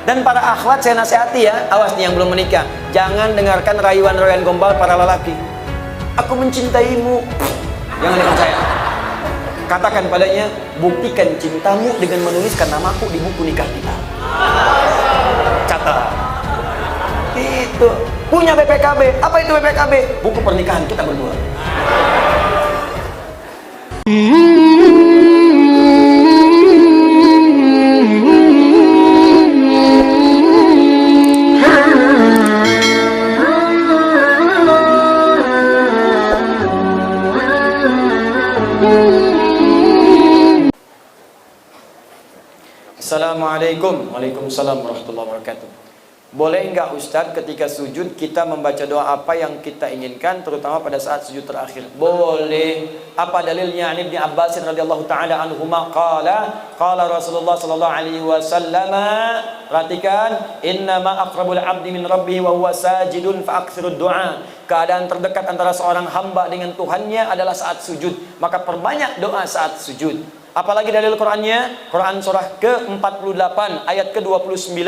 Dan para akhwat saya nasihati ya, awas nih yang belum menikah, jangan dengarkan rayuan-rayuan gombal para lelaki. Aku mencintaimu, jangan dengar saya. Katakan padanya, buktikan cintamu dengan menuliskan namaku di buku nikah kita. Catat. Itu punya BPKB. Apa itu BPKB? Buku pernikahan kita berdua. Assalamualaikum. Waalaikumsalam warahmatullahi wabarakatuh. Boleh enggak Ustadz ketika sujud kita membaca doa apa yang kita inginkan, terutama pada saat sujud terakhir? Boleh. Apa dalilnya? Ibnu Abbas radhiyallahu taala anhuma qala Rasulullah sallallahu alaihi wasallam, perhatikan, innama aqrabul abdi min rabbih wa huwa sajidun fa aktsirud du'a. Keadaan terdekat antara seorang hamba dengan Tuhannya adalah saat sujud, maka perbanyak doa saat sujud. Apalagi dalil Qur'annya? Quran surah ke-48 ayat ke-29.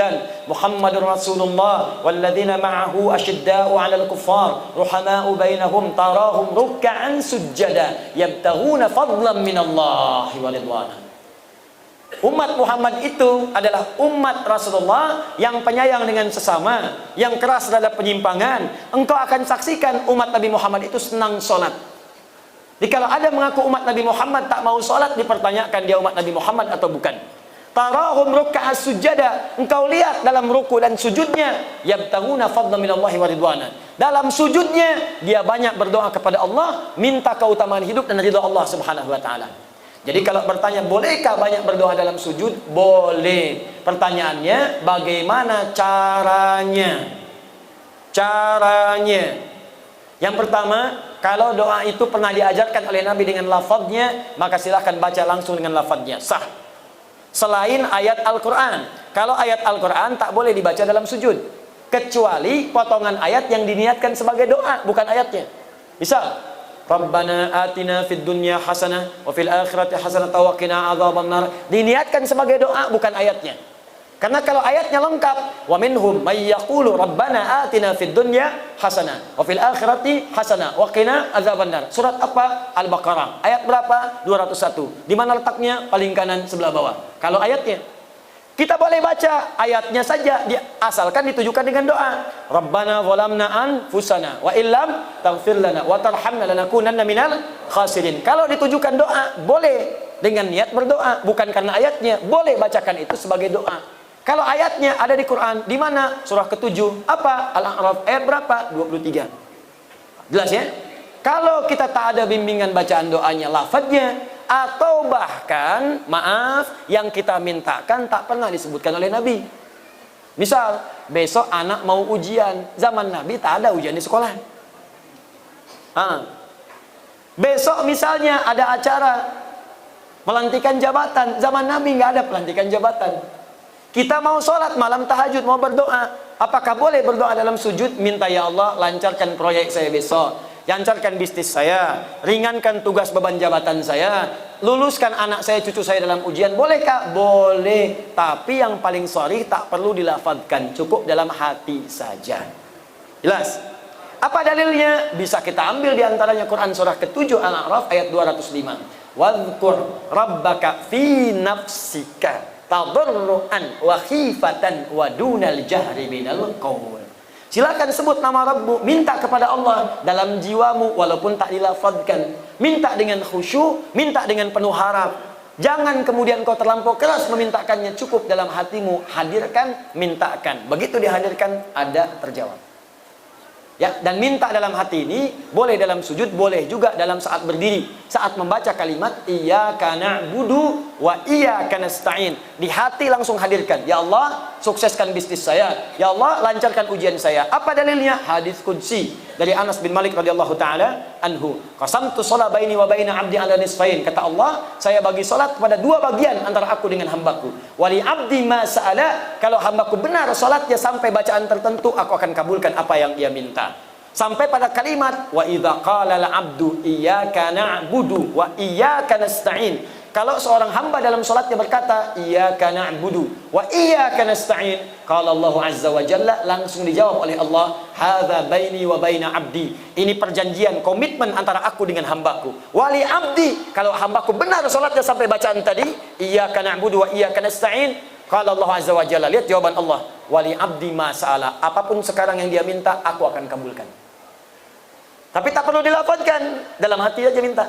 Muhammadur Rasulullah walladzina ma'ahu asyidda'u 'alal kuffar ruhama'u bainahum tarahum ruk'an sujada yabtaghuna fadlan minallahi wa ridwana. Umat Muhammad itu adalah umat Rasulullah yang penyayang dengan sesama, yang keras terhadap penyimpangan. Engkau akan saksikan umat Nabi Muhammad itu senang sholat. Jadi kalau ada mengaku umat Nabi Muhammad tak mau sholat, dipertanyakan dia umat Nabi Muhammad atau bukan. Tarahum ruk'a sujada, engkau lihat dalam ruku dan sujudnya, yabtaghuna fadlan minallahi wa ridwana. Dalam sujudnya dia banyak berdoa kepada Allah, minta keutamaan hidup dan ridha Allah Subhanahu wa taala. Jadi kalau bertanya bolehkah banyak berdoa dalam sujud? Boleh. Pertanyaannya bagaimana caranya? Yang pertama, kalau doa itu pernah diajarkan oleh Nabi dengan lafadznya, maka silahkan baca langsung dengan lafadznya, sah. Selain ayat Al-Quran. Kalau ayat Al-Quran tak boleh dibaca dalam sujud, kecuali potongan ayat yang diniatkan sebagai doa, bukan ayatnya. Misal, Rabbana atina fid dunya hasanah wa fil akhirati hasanah wa qina adzabannar, diniatkan sebagai doa, bukan ayatnya. Karena kalau ayatnya lengkap, wa minhum may yaqulu rabbana atina fid dunya hasanah wa fil akhirati hasanah wa qina adzabannar. Surat apa? Al-Baqarah. Ayat berapa? 201. Di mana letaknya? Paling kanan sebelah bawah. Kalau ayatnya, kita boleh baca ayatnya saja, asalkan ditujukan dengan doa. Rabbana zalamna anfusana wa illam taghfir lana wa tarhamna lanakunanna minal khasirin. Kalau ditujukan doa, boleh dengan niat berdoa, bukan karena ayatnya. Boleh bacakan itu sebagai doa. Kalau ayatnya ada di Quran, di mana? Surah ke-7, apa? Al-A'raf, ayat berapa? 23. Jelas ya? Kalau kita tak ada bimbingan bacaan doanya, lafadznya, atau bahkan, maaf, yang kita mintakan tak pernah disebutkan oleh Nabi. Misal, besok anak mau ujian, zaman Nabi tak ada ujian di sekolah. Besok misalnya ada acara pelantikan jabatan, zaman Nabi nggak ada pelantikan jabatan. Kita mau sholat malam tahajud, mau berdoa, apakah boleh berdoa dalam sujud? Minta, ya Allah lancarkan proyek saya besok, lancarkan bisnis saya, ringankan tugas beban jabatan saya, luluskan anak saya, cucu saya dalam ujian. Bolehkah? Boleh. Tapi yang paling sharih tak perlu dilafadzkan, cukup dalam hati saja. Jelas? Apa dalilnya? Bisa kita ambil diantaranya Quran surah ke-7 Al-A'raf ayat 205. Wadhkur rabbaka fi nafsika tadarruan wa khifatan wa dunal jahri minal qaul. Silakan sebut nama Rabbu, minta kepada Allah dalam jiwamu walaupun tak dilafadzkan. Minta dengan khusyuk, minta dengan penuh harap. Jangan kemudian kau terlampau keras memintakannya, cukup dalam hatimu, hadirkan, mintakan. Begitu dihadirkan, ada terjawab. Ya, dan minta dalam hati ini boleh dalam sujud, boleh juga dalam saat berdiri. Saat membaca kalimat iyyaka na'budu wa iyyaka nasta'in, di hati langsung hadirkan, ya Allah sukseskan bisnis saya, ya Allah lancarkan ujian saya. Apa dalilnya? Hadis qudsi dari Anas bin Malik radhiyallahu taala anhu. Qasamtu shalah baini wa baina 'abdi 'ala nisfain. Kata Allah, saya bagi salat kepada dua bagian antara aku dengan hambaku. Wali 'abdi ma sa'ala, kalau hambaku benar salatnya sampai bacaan tertentu, aku akan kabulkan apa yang dia minta. Sampai pada kalimat wa idza qala al-'abdu iyyaka na'budu wa iyyaka nasta'in. Kalau seorang hamba dalam sholatnya berkata, iyyaka na'budu wa iyyaka nasta'in, qala Allah azza wa jalla, langsung dijawab oleh Allah, hadza baini wa baina abdi. Ini perjanjian, komitmen antara aku dengan hambaku. Wali abdi, kalau hambaku benar sholatnya sampai bacaan tadi, iyyaka na'budu wa iyyaka nasta'in, qala Allah azza wa jalla. Lihat jawaban Allah, wali abdi ma sa'ala. Apapun sekarang yang dia minta, aku akan kabulkan. Tapi tak perlu dilafazkan, dalam hati aja minta.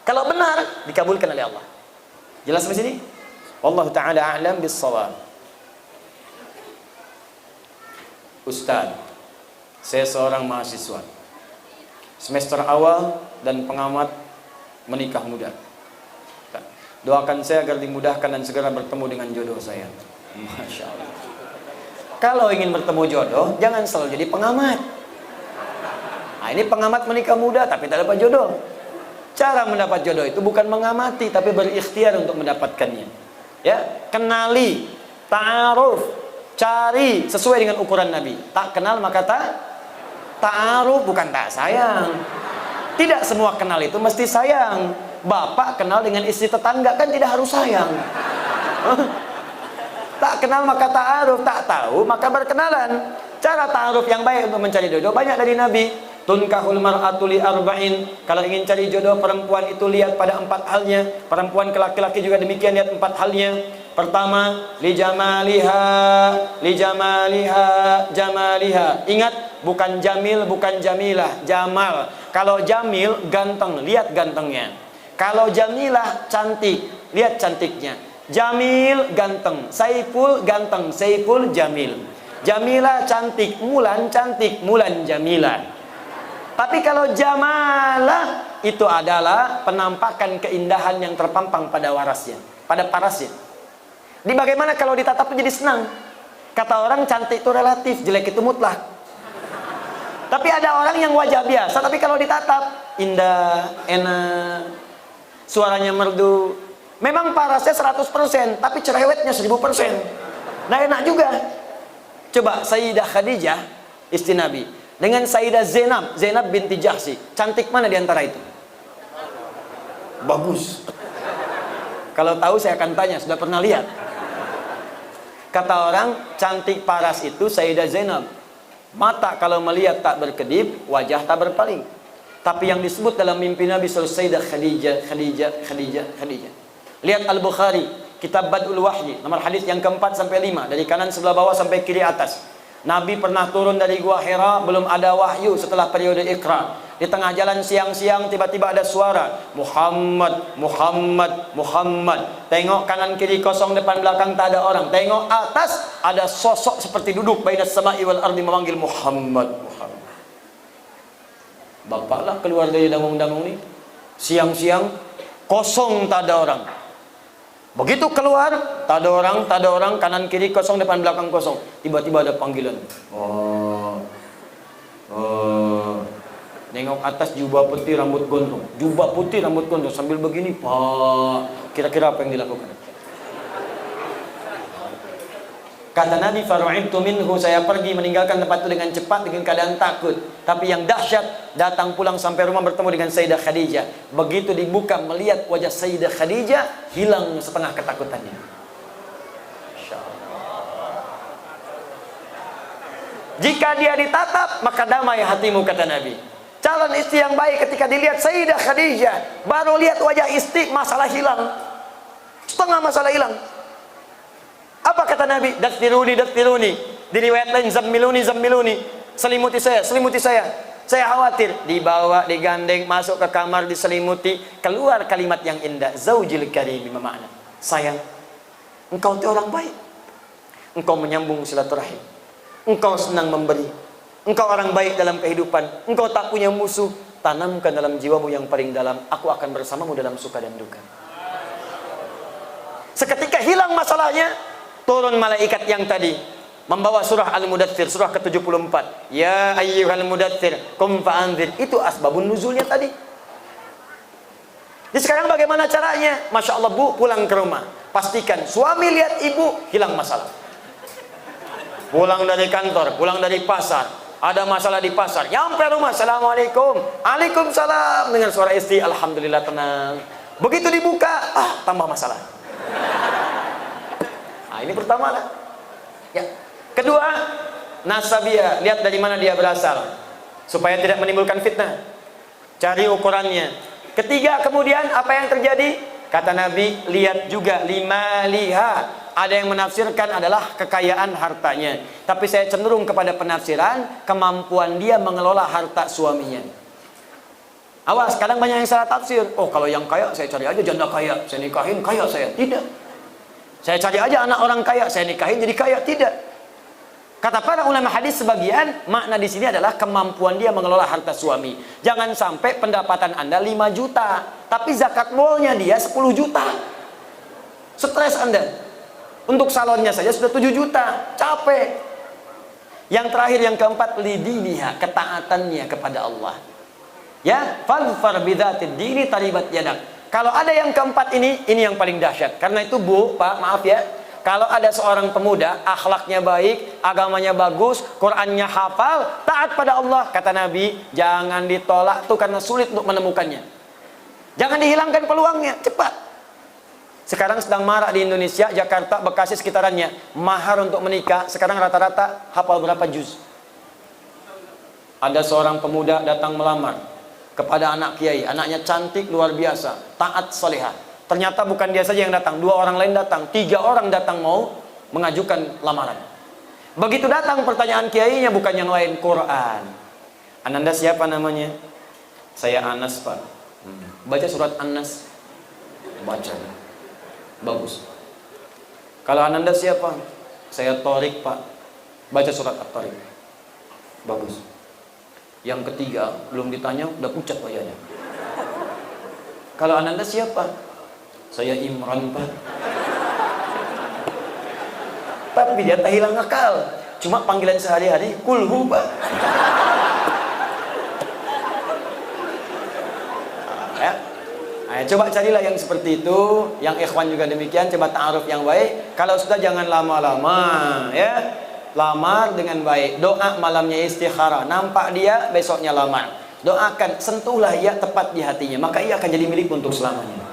Kalau benar, dikabulkan oleh Allah. Jelas sampai sini? Wallahu ta'ala a'lam bis-shawab. Ustaz, saya seorang mahasiswa semester awal dan pengamat menikah muda. Doakan saya agar dimudahkan dan segera bertemu dengan jodoh saya. Masya Allah. Kalau ingin bertemu jodoh, jangan selalu jadi pengamat. Nah, ini pengamat menikah muda tapi tak dapat jodoh. Cara mendapat jodoh itu bukan mengamati, tapi berikhtiar untuk mendapatkannya. Ya, kenali, ta'aruf, cari sesuai dengan ukuran Nabi. Tak kenal maka ta'aruf, bukan tak sayang. Tidak semua kenal itu mesti sayang. Bapak kenal dengan istri tetangga kan tidak harus sayang. Tak kenal maka ta'aruf, tak tahu maka berkenalan. Cara ta'aruf yang baik untuk mencari jodoh banyak dari Nabi. Tunkahul mar'atu li arba'in. Kalau ingin cari jodoh perempuan itu lihat pada 4 halnya. Perempuan ke laki-laki juga demikian, lihat 4 halnya. Pertama, li jamaliha, jamaliha. Ingat, bukan jamil, bukan jamilah, jamal. Kalau jamil ganteng, lihat gantengnya. Kalau jamilah cantik, lihat cantiknya. Jamil ganteng, Saiful ganteng, Saiful jamil. Jamilah cantik, Mulan cantik, Mulan jamilah. Tapi kalau jamalah itu adalah penampakan keindahan yang terpampang pada warasnya, pada parasnya. Di bagaimana kalau ditatap itu jadi senang. Kata orang cantik itu relatif, jelek itu mutlak. Tapi ada orang yang wajah biasa, tapi kalau ditatap indah, enak, suaranya merdu. Memang parasnya 100%, tapi cerewetnya 1000%. Nah enak juga. Coba Sayyidah Khadijah, istri Nabi, dengan Sayyidah Zainab binti Jahsy, cantik mana di antara itu? Bagus. Kalau tahu saya akan tanya, sudah pernah lihat? Kata orang, cantik paras itu Sayyidah Zainab. Mata kalau melihat tak berkedip, wajah tak berpaling. Tapi yang disebut dalam mimpi Nabi Sayyidah Khadijah. Lihat Al-Bukhari, Kitab Bad'ul Wahyi, nomor hadis yang keempat sampai 5, dari kanan sebelah bawah sampai kiri atas. Nabi pernah turun dari Gua Hira, belum ada wahyu setelah periode Iqra. Di tengah jalan siang-siang tiba-tiba ada suara, Muhammad, Muhammad, Muhammad. Tengok kanan kiri kosong, depan belakang tak ada orang. Tengok atas, ada sosok seperti duduk bainas sama'i wal ardi memanggil Muhammad, Muhammad. Bapaklah keluar dari dangung-dangung ini. Siang-siang kosong, tak ada orang. Begitu keluar, tak ada orang, kanan kiri kosong, depan belakang kosong. Tiba-tiba ada panggilan. Nengok atas, jubah putih rambut gondrong. Jubah putih rambut gondrong sambil begini, Pak. Kira-kira apa yang dilakukan? Kata Nabi, faru'ibtu minhu, saya pergi meninggalkan tempat itu dengan cepat dengan keadaan takut. Tapi yang dahsyat, datang pulang sampai rumah bertemu dengan Sayyidah Khadijah. Begitu dibuka melihat wajah Sayyidah Khadijah, hilang setengah ketakutannya. Jika dia ditatap, maka damai hatimu, kata Nabi. Calon istri yang baik ketika dilihat Sayyidah Khadijah, baru lihat wajah istri, masalah hilang. Setengah masalah hilang. Apa kata Nabi? Dastiruni, dastiruni. Di riwayat lain, zammiluni, zammiluni. Selimuti saya, selimuti saya. Saya khawatir. Dibawa, digandeng, masuk ke kamar, diselimuti. Keluar kalimat yang indah. Zaujil karim, makna. Sayang, engkau itu orang baik. Engkau menyambung silaturahim. Engkau senang memberi. Engkau orang baik dalam kehidupan. Engkau tak punya musuh. Tanamkan dalam jiwamu yang paling dalam. Aku akan bersamamu dalam suka dan duka. Seketika hilang masalahnya, turun malaikat yang tadi membawa surah Al-Mudaththir, surah ke-74. Ya ayyuhal mudaththir, qum fa'anzir. Itu asbabun nuzulnya tadi. Jadi sekarang bagaimana caranya? Masya Allah, Bu, pulang ke rumah, pastikan suami lihat ibu, hilang masalah. Pulang dari kantor, pulang dari pasar, ada masalah di pasar, nyampe rumah, assalamualaikum, waalaikumsalam, dengan suara istri, alhamdulillah tenang. Begitu dibuka, tambah masalah. Nah, ini pertama lah. Ya. Kedua, nasabiyah, lihat dari mana dia berasal supaya tidak menimbulkan fitnah. Cari ukurannya. Ketiga, kemudian apa yang terjadi? Kata Nabi, lihat juga lima liha. Ada yang menafsirkan adalah kekayaan hartanya. Tapi saya cenderung kepada penafsiran kemampuan dia mengelola harta suaminya. Awas, kadang banyak yang salah tafsir. Oh, kalau yang kaya, saya cari aja janda kaya, saya nikahin kaya saya. Tidak. Saya cari aja anak orang kaya, saya nikahin jadi kaya. Tidak. Kata para ulama hadis sebagian, makna di sini adalah kemampuan dia mengelola harta suami. Jangan sampai pendapatan Anda 5 juta, tapi zakat molnya dia 10 juta. Stres Anda. Untuk salonnya saja sudah 7 juta, capek. Yang terakhir, yang keempat, lidiniha, ketaatannya kepada Allah. Ya, fadfar bidzatid dini taribat yadak. Kalau ada yang keempat ini yang paling dahsyat. Karena itu Bu, Pak, maaf ya. Kalau ada seorang pemuda, akhlaknya baik, agamanya bagus, Qur'annya hafal, taat pada Allah, kata Nabi, jangan ditolak tuh karena sulit untuk menemukannya. Jangan dihilangkan peluangnya, cepat. Sekarang sedang marak di Indonesia, Jakarta, Bekasi sekitarannya, mahar untuk menikah, sekarang rata-rata hafal berapa juz. Ada seorang pemuda datang melamar kepada anak kiai, anaknya cantik luar biasa, taat salihah. Ternyata bukan dia saja yang datang, 2 orang lain datang, 3 orang datang mau mengajukan lamaran. Begitu datang pertanyaan kiainya bukan yang lain, Quran. Ananda siapa namanya? Saya Anas, Pak. Baca surat An-Nas. Baca. Bagus. Kalau Ananda siapa? Saya Torik, Pak. Baca surat At-Torik. Bagus. Yang ketiga, belum ditanya, udah pucat wajahnya. Kalau Ananda siapa? Saya Imran, Pak. Tapi dia tak hilang akal. Cuma panggilan sehari-hari, kulhu, Pak. Ya. Nah, coba carilah yang seperti itu. Yang ikhwan juga demikian. Coba ta'aruf yang baik. Kalau sudah jangan lama-lama, ya. Lamar dengan baik. Doa malamnya istikharah. Nampak dia, besoknya lamar. Doakan, sentuhlah ia tepat di hatinya. Maka ia akan jadi milik untuk selamanya.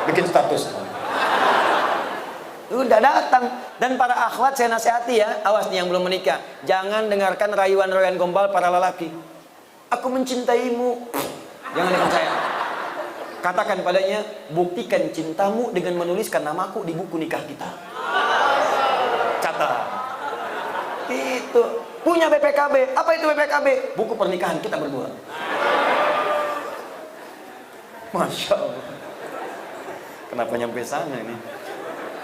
Bikin status. Udah datang. Dan para akhwat saya nasihati ya, awas nih yang belum menikah, jangan dengarkan rayuan-rayuan gombal para lelaki. Aku mencintaimu. Jangan dipercaya. Katakan padanya, buktikan cintamu dengan menuliskan namaku di buku nikah kita. Catat. Itu punya BPKB. Apa itu BPKB? Buku pernikahan kita berdua. Masya Allah. Kenapa nyampe sana ini?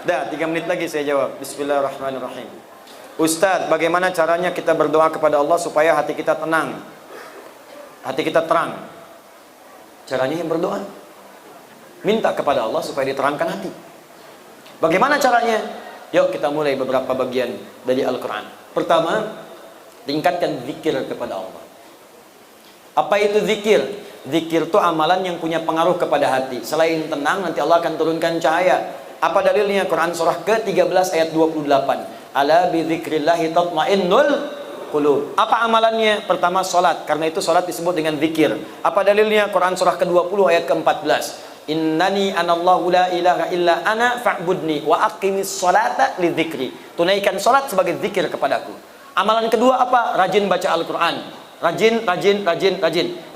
Dah, 3 menit lagi saya jawab. Bismillahirrahmanirrahim. Ustadz, bagaimana caranya kita berdoa kepada Allah supaya hati kita tenang, hati kita terang? Caranya yang berdoa. Minta kepada Allah supaya diterangkan hati. Bagaimana caranya? Yuk kita mulai beberapa bagian dari Al-Quran. Pertama, tingkatkan zikir kepada Allah. Apa itu zikir? Zikir itu amalan yang punya pengaruh kepada hati. Selain tenang, nanti Allah akan turunkan cahaya. Apa dalilnya? Quran surah ke-13 ayat 28. Ala bi dzikrillahi tatmainnul qulub. Apa amalannya? Pertama, salat. Karena itu salat disebut dengan zikir. Apa dalilnya? Quran surah ke-20 ayat ke-14. Innani anallahu la ilaha illa ana fa'budni wa aqimis salata lidzikri. Tunaikan salat sebagai zikir kepadaku. Amalan kedua apa? Rajin baca Al-Quran. Rajin.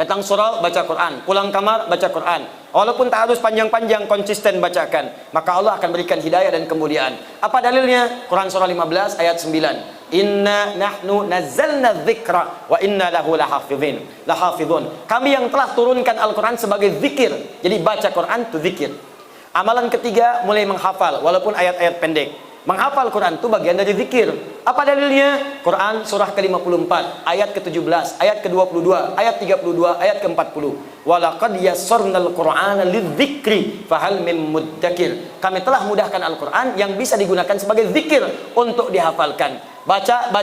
Datang surau, baca Quran. Pulang kamar, baca Quran. Walaupun tak harus panjang-panjang, konsisten bacakan. Maka Allah akan berikan hidayah dan kemuliaan. Apa dalilnya? Quran surah 15 ayat 9. Inna nahnu nazzalna dzikra wa inna lahu lahafidhun. Kami yang telah turunkan Al-Quran sebagai zikir. Jadi baca Quran itu zikir. Amalan ketiga, mulai menghafal walaupun ayat-ayat pendek. Menghafal Quran itu bagian dari zikir. Apa dalilnya? Quran surah ke-54 ayat ke-17, ayat ke-22, ayat 32, ayat ke-40. Walaqad yassarnal Qur'ana lidzikri fahal mim muddakir. Kami telah mudahkan Al-Quran yang bisa digunakan sebagai zikir untuk dihafalkan. Baca,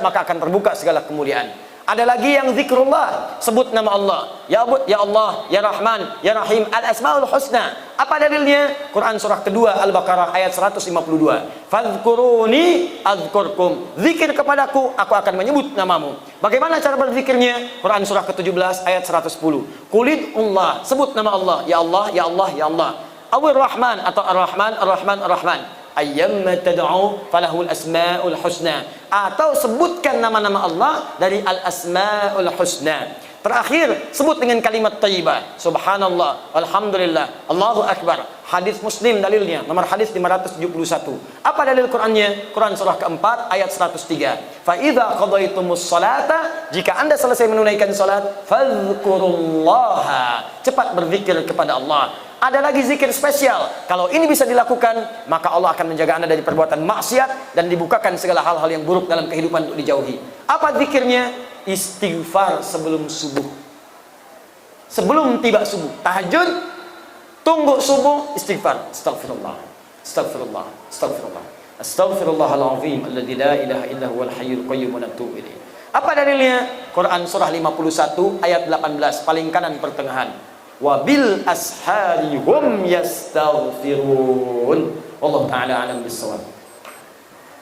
maka akan terbuka segala kemuliaan. Ada lagi yang zikrullah, sebut nama Allah. Ya Abud, Ya Allah, Ya Rahman, Ya Rahim, Al-Asmaul Husna. Apa dalilnya? Quran surah kedua Al-Baqarah ayat 152. Fadhkuruni adzkurkum. Zikir kepadaku, aku akan menyebut namamu. Bagaimana cara berzikirnya? Quran surah ke-17 ayat 110. Qulidullah, sebut nama Allah. Ya Allah, Ya Allah, Ya Allah. Awir Rahman atau Ar-Rahman, Ar-Rahman, Ar-Rahman. Ayyamma tad'u falahul asmaul husna, atau sebutkan nama-nama Allah dari al-asmaul husna. Terakhir sebut dengan kalimat thayyibah, subhanallah, alhamdulillah, Allahu akbar. Hadis Muslim dalilnya, nomor hadis 571. Apa dalil Qur'annya? Quran surah keempat ayat 103. Fa idza qadaitumus salata, jika Anda selesai menunaikan salat, fadhkurullaha, cepat berzikir kepada Allah. Ada lagi zikir spesial. Kalau ini bisa dilakukan, maka Allah akan menjaga Anda dari perbuatan maksiat dan dibukakan segala hal-hal yang buruk dalam kehidupan untuk dijauhi. Apa zikirnya? Istighfar sebelum subuh. Sebelum tiba subuh, tahajud, tunggu subuh, istighfar. Astaghfirullah, astaghfirullah, astaghfirullah, astaghfirullahalazim alladzi la ilaha illa huwal hayyul qayyum wa natubu ilaih. Apa dalilnya? Quran surah 51 ayat 18, paling kanan pertengahan. Wabil ashari hum yastaghfirun. Wallahu ta'ala alam bissawab.